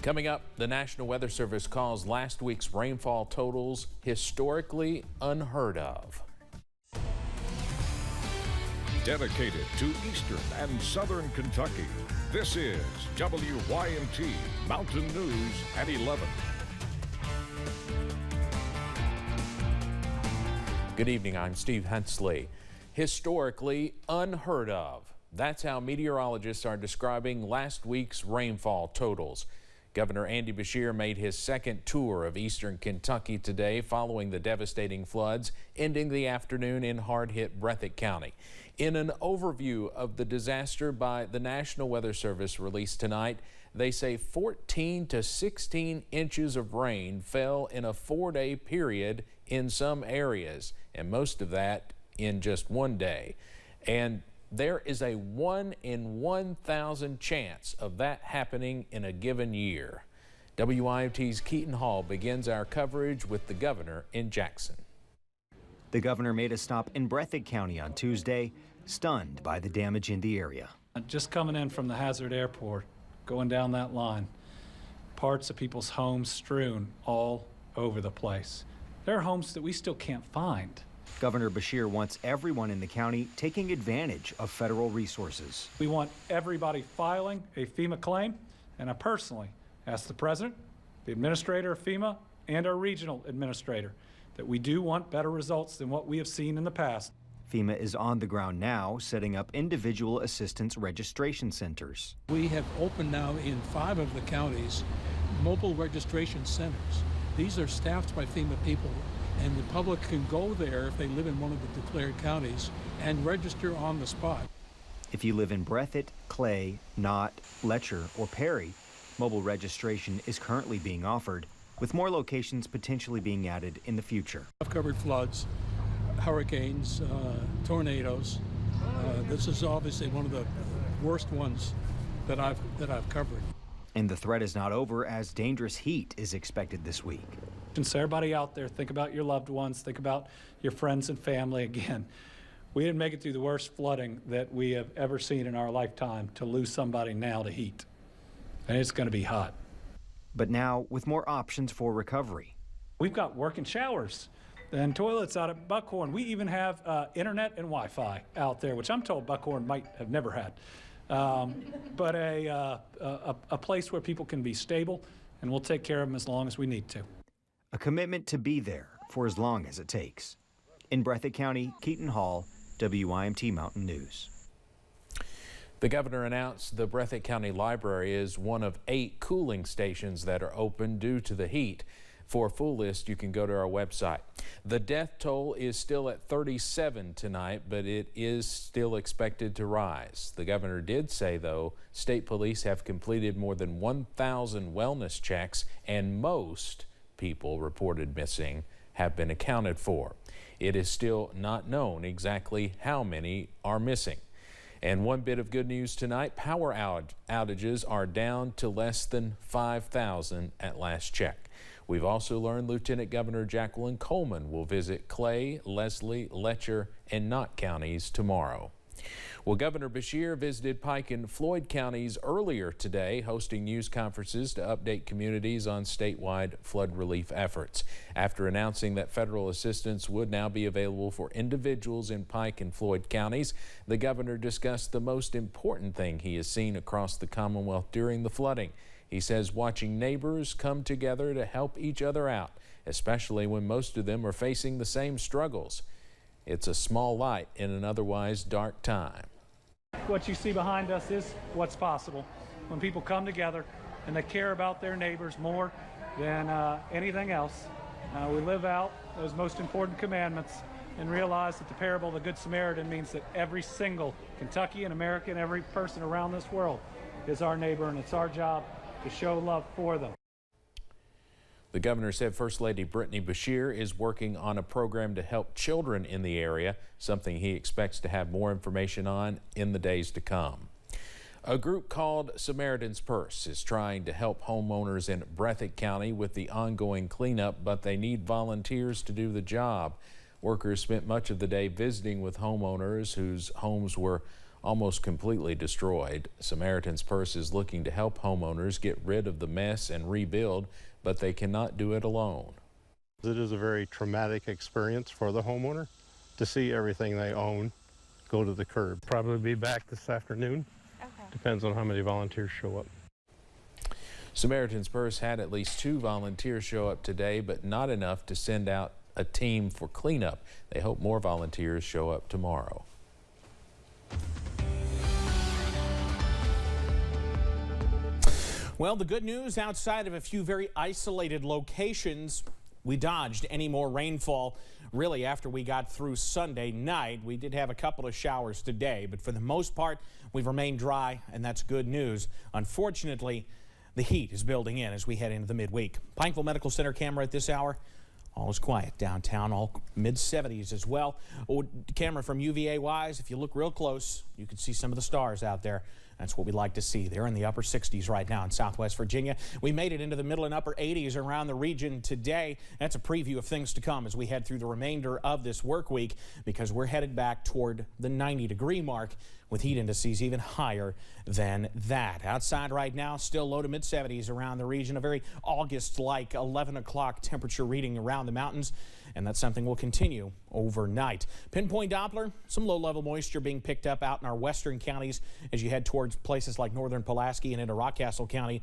Coming up, the National Weather Service calls last week's rainfall totals historically unheard of. Dedicated to eastern and southern Kentucky, this is WYMT Mountain News at 11. Good evening, I'm Steve Hensley. Historically unheard of. That's how meteorologists are describing last week's rainfall totals. Governor Andy Beshear made his second tour of eastern Kentucky today following the devastating floods ending the afternoon in hard-hit Breathitt County. In an overview of the disaster by the National Weather Service released tonight, they say 14 to 16 inches of rain fell in a 4-day period in some areas, and most of that in just one day. And there is a 1 in 1,000 chance of that happening in a given year. WYMT's Keaton Hall begins our coverage with the governor in Jackson. The governor made a stop in Breathitt County on Tuesday, stunned by the damage in the area. Just coming in from the Hazard Airport, going down that line, parts of people's homes strewn all over the place. There are homes that we still can't find. Governor Beshear wants everyone in the county taking advantage of federal resources. We want everybody filing a FEMA claim, and I personally asked the president, the administrator of FEMA, and our regional administrator that we do want better results than what we have seen in the past. FEMA is on the ground now, setting up individual assistance registration centers. We have opened now in 5 of the counties mobile registration centers. These are staffed by FEMA people, and the public can go there if they live in one of the declared counties and register on the spot. If you live in Breathitt, Clay, Knott, Letcher, or Perry, mobile registration is currently being offered, with more locations potentially being added in the future. I've covered floods, hurricanes, tornadoes. This is obviously one of the worst ones that I've covered. And the threat is not over, as dangerous heat is expected this week. And so everybody out there, think about your loved ones, think about your friends and family. Again, we didn't make it through the worst flooding that we have ever seen in our lifetime to lose somebody now to heat. And it's going to be hot. But now, with more options for recovery. We've got working showers and toilets out at Buckhorn. We even have internet and Wi-Fi out there, which I'm told Buckhorn might have never had. But a place where people can be stable, and we'll take care of them as long as we need to. A commitment to be there for as long as it takes. In Breathitt County, Keaton Hall, WYMT Mountain News. The governor announced the Breathitt County Library is one of 8 cooling stations that are open due to the heat. For a full list, you can go to our website. The death toll is still at 37 tonight, but it is still expected to rise. The governor did say, though, state police have completed more than 1,000 wellness checks, and most people reported missing have been accounted for. It is still not known exactly how many are missing. And one bit of good news tonight, power outages are down to less than 5,000 at last check. We've also learned Lieutenant Governor Jacqueline Coleman will visit Clay, Leslie, Letcher, and Knott counties tomorrow. Well, Governor Beshear visited Pike and Floyd counties earlier today, hosting news conferences to update communities on statewide flood relief efforts. After announcing that federal assistance would now be available for individuals in Pike and Floyd counties, the governor discussed the most important thing he has seen across the Commonwealth during the flooding. He says watching neighbors come together to help each other out, especially when most of them are facing the same struggles. It's a small light in an otherwise dark time. What you see behind us is what's possible when people come together and they care about their neighbors more than anything else. We live out those most important commandments and realize that the parable of the Good Samaritan means that every single Kentuckian, American, every person around this world is our neighbor, and it's our job to show love for them. The governor said First Lady Brittany Beshear is working on a program to help children in the area, something he expects to have more information on in the days to come. A group called Samaritan's Purse is trying to help homeowners in Breathitt County with the ongoing cleanup, but they need volunteers to do the job. Workers spent much of the day visiting with homeowners whose homes were almost completely destroyed. Samaritan's Purse is looking to help homeowners get rid of the mess and rebuild, but they cannot do it alone. It is a very traumatic experience for the homeowner to see everything they own go to the curb. Probably be back this afternoon. Okay. Depends on how many volunteers show up. Samaritan's Purse had at least 2 volunteers show up today, but not enough to send out a team for cleanup. They hope more volunteers show up tomorrow. Well, the good news, outside of a few very isolated locations, we dodged any more rainfall. Really, after we got through Sunday night, we did have a couple of showers today, but for the most part, we've remained dry, and that's good news. Unfortunately, the heat is building in as we head into the midweek. Pikeville Medical Center camera at this hour. All is quiet downtown, all mid-70s as well. Camera from UVA Wise, if you look real close, you can see some of the stars out there. That's what we like to see. They're in the upper 60s right now in Southwest Virginia. We made it into the middle and upper 80s around the region today. That's a preview of things to come as we head through the remainder of this work week, because we're headed back toward the 90-degree mark with heat indices even higher than that. Outside right now, still low to mid-70s around the region. A very August-like 11 o'clock temperature reading around the mountains, and that's something will continue overnight. Pinpoint Doppler, some low-level moisture being picked up out in our western counties as you head towards places like northern Pulaski and into Rockcastle County.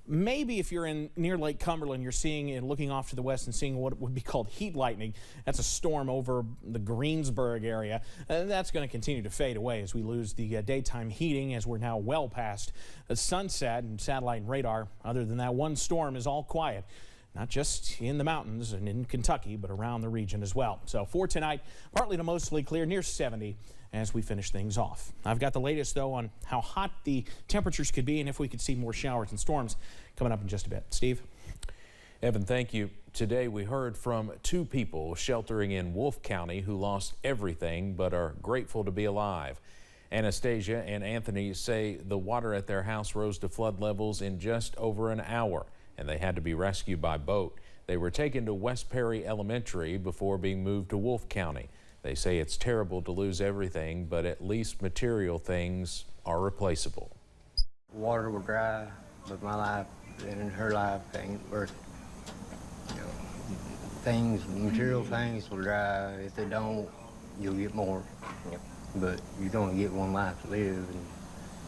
Maybe if you're in near Lake Cumberland, you're seeing and looking off to the west and seeing what would be called heat lightning. That's a storm over the Greensburg area. That's going to continue to fade away as we lose the daytime heating, as we're now well past the sunset and satellite and radar. Other than that, one storm is all quiet. Not just in the mountains and in Kentucky, but around the region as well. So for tonight, partly to mostly clear, near 70 as we finish things off. I've got the latest, though, on how hot the temperatures could be and if we could see more showers and storms coming up in just a bit. Steve? Evan, thank you. Today we heard from 2 people sheltering in Wolfe County who lost everything but are grateful to be alive. Anastasia and Anthony say the water at their house rose to flood levels in just over an hour, and they had to be rescued by boat. They were taken to West Perry Elementary before being moved to Wolfe County. They say it's terrible to lose everything, but at least material things are replaceable. Water will dry, but my life and her life ain't worth it. You know, things, material things will dry. If they don't, you'll get more. Yep. But you're gonna get one life to live, and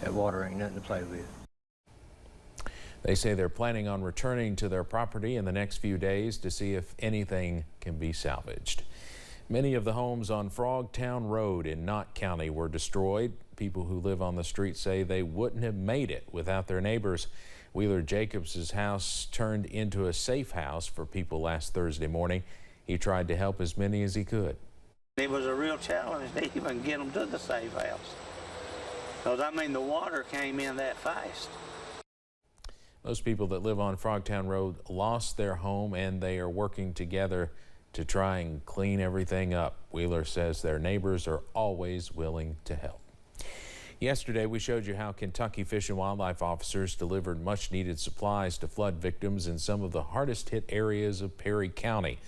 that water ain't nothing to play with. They say they're planning on returning to their property in the next few days to see if anything can be salvaged. Many of the homes on Frogtown Road in Knott County were destroyed. People who live on the street say they wouldn't have made it without their neighbors. Wheeler Jacobs' house turned into a safe house for people last Thursday morning. He tried to help as many as he could. It was a real challenge to even get them to the safe house. Because, I mean, the water came in that fast. Most people that live on Frogtown Road lost their home, and they are working together to try and clean everything up. Wheeler says their neighbors are always willing to help. Yesterday, we showed you how Kentucky Fish and Wildlife officers delivered much-needed supplies to flood victims in some of the hardest-hit areas of Perry County.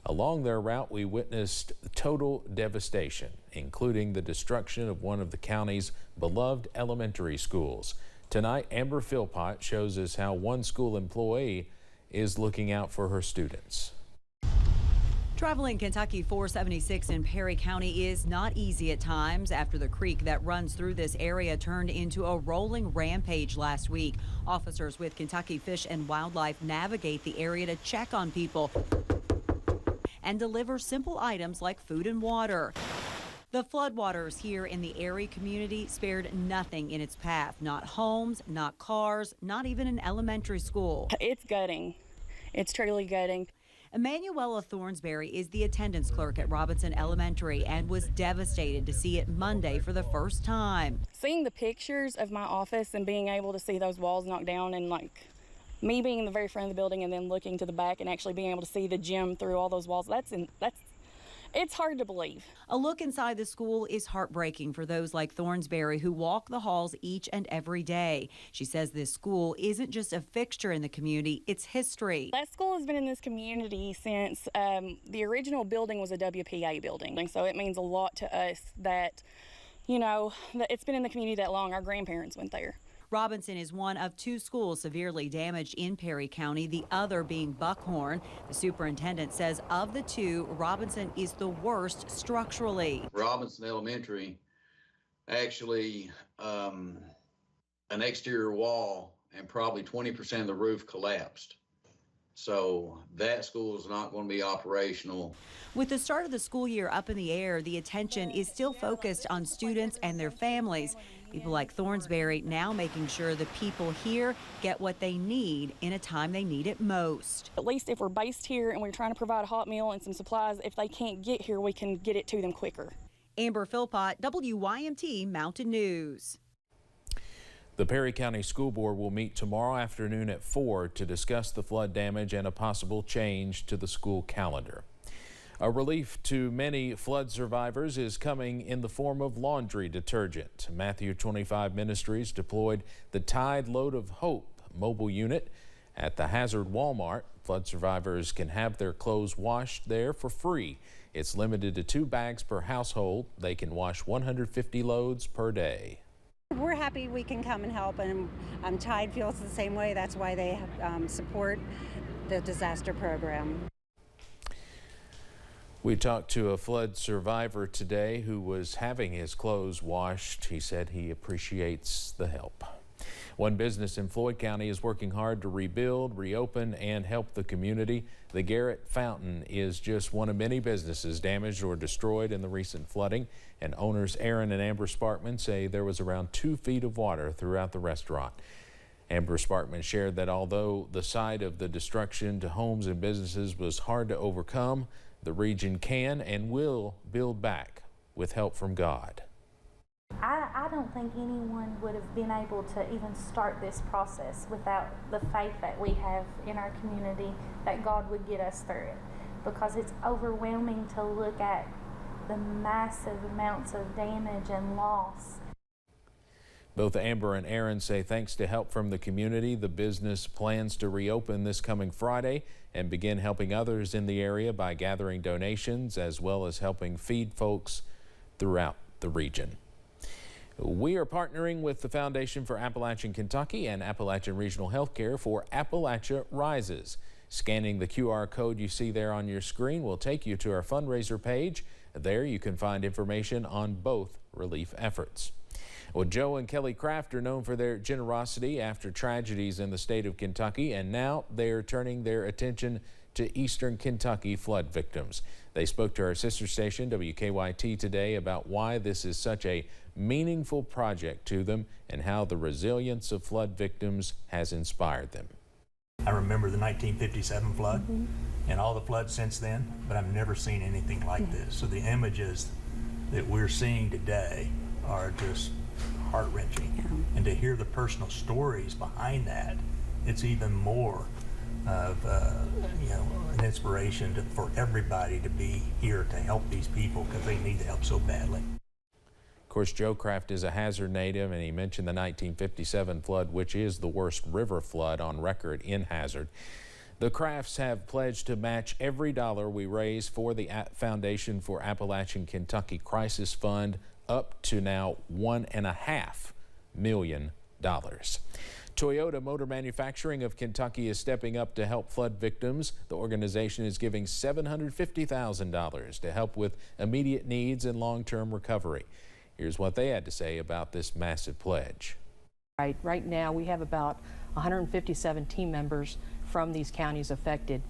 Along their route, we witnessed total devastation, including the destruction of one of the county's beloved elementary schools. Tonight, Amber Philpott shows us how one school employee is looking out for her students. Traveling Kentucky 476 in Perry County is not easy at times after the creek that runs through this area turned into a rolling rampage last week. Officers with Kentucky Fish and Wildlife navigate the area to check on people and deliver simple items like food and water. The floodwaters here in the Erie community spared nothing in its path. Not homes, not cars, not even an elementary school. It's gutting. It's truly gutting. Emanuela Thornsberry is the attendance clerk at Robinson Elementary and was devastated to see it Monday for the first time. Seeing the pictures of my office and being able to see those walls knocked down, and like me being in the very front of the building and then looking to the back and actually being able to see the gym through all those walls, it's hard to believe. A look inside the school is heartbreaking for those like Thornsberry who walk the halls each and every day. She says this school isn't just a fixture in the community, it's history. That school has been in this community since the original building was a WPA building. So it means a lot to us that you know, it's been in the community that long. Our grandparents went there. Robinson is one of 2 schools severely damaged in Perry County, the other being Buckhorn. The superintendent says of the 2, Robinson is the worst structurally. Robinson Elementary, actually, an exterior wall and probably 20% of the roof collapsed. So that school is not going to be operational. With the start of the school year up in the air, the attention is still focused on students and their families. People like Thornsberry now making sure the people here get what they need in a time they need it most. At least if we're based here and we're trying to provide a hot meal and some supplies, if they can't get here, we can get it to them quicker. Amber Philpott, WYMT Mountain News. The Perry County School Board will meet tomorrow afternoon at 4 to discuss the flood damage and a possible change to the school calendar. A relief to many flood survivors is coming in the form of laundry detergent. Matthew 25 Ministries deployed the Tide Load of Hope mobile unit at the Hazard Walmart. Flood survivors can have their clothes washed there for free. It's limited to 2 bags per household. They can wash 150 loads per day. We're happy we can come and help, and Tide feels the same way. That's why they support the disaster program. We talked to a flood survivor today who was having his clothes washed. He said he appreciates the help. One business in Floyd County is working hard to rebuild, reopen, and help the community. The Garrett Fountain is just one of many businesses damaged or destroyed in the recent flooding, and owners Aaron and Amber Sparkman say there was around 2 feet of water throughout the restaurant. Amber Sparkman shared that although the site of the destruction to homes and businesses was hard to overcome, the region can and will build back with help from God. I don't think anyone would have been able to even start this process without the faith that we have in our community that God would get us through it, because it's overwhelming to look at the massive amounts of damage and loss. Both Amber and Aaron say thanks to help from the community, the business plans to reopen this coming Friday and begin helping others in the area by gathering donations as well as helping feed folks throughout the region. We are partnering with the Foundation for Appalachian Kentucky and Appalachian Regional Healthcare for Appalachia Rises. Scanning the QR code you see there on your screen will take you to our fundraiser page. There you can find information on both relief efforts. Well, Joe and Kelly Kraft are known for their generosity after tragedies in the state of Kentucky, and now they are turning their attention to Eastern Kentucky flood victims. They spoke to our sister station, WKYT, today about why this is such a meaningful project to them and how the resilience of flood victims has inspired them. I remember the 1957 flood and all the floods since then, but I've never seen anything like this. So the images that we're seeing today are just heart-wrenching. And to hear the personal stories behind that, it's even more of an inspiration for everybody to be here to help these people because they need the help so badly. Of course, Joe Kraft is a Hazard native, and he mentioned the 1957 flood, which is the worst river flood on record in Hazard. The Krafts have pledged to match every dollar we raise for the Foundation for Appalachian Kentucky Crisis Fund, up to now $1.5 million. Toyota Motor Manufacturing of Kentucky is stepping up to help flood victims. The organization is giving $750,000 to help with immediate needs and long-term recovery. Here's what they had to say about this massive pledge. Right now we have about 157 team members from these counties affected,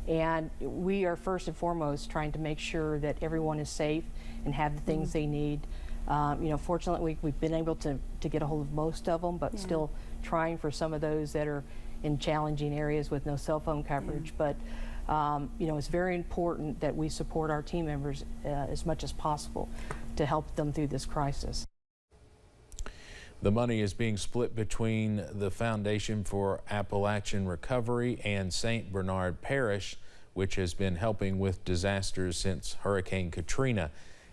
and we are first and foremost trying to make sure that everyone is safe and have the things they need. Fortunately, we've been able to get a hold of most of them, but still trying for some of those that are in challenging areas with no cell phone coverage. But it's very important that we support our team members as much as possible to help them through this crisis. The money is being split between the Foundation for Appalachian Recovery and St. Bernard Parish, which has been helping with disasters since Hurricane Katrina.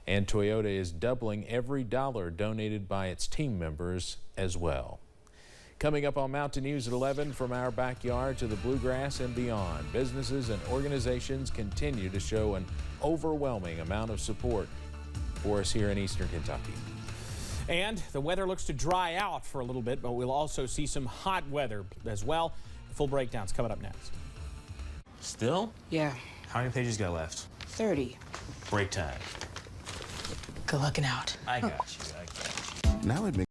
And Toyota is doubling every dollar donated by its team members as well. Coming up on Mountain News at 11, from our backyard to the bluegrass and beyond, businesses and organizations continue to show an overwhelming amount of support for us here in Eastern Kentucky. And the weather looks to dry out for a little bit, but we'll also see some hot weather as well. The full breakdown's coming up next. Still? Yeah. How many pages got left? 30. Break time. Good looking out. I got you. Now it makes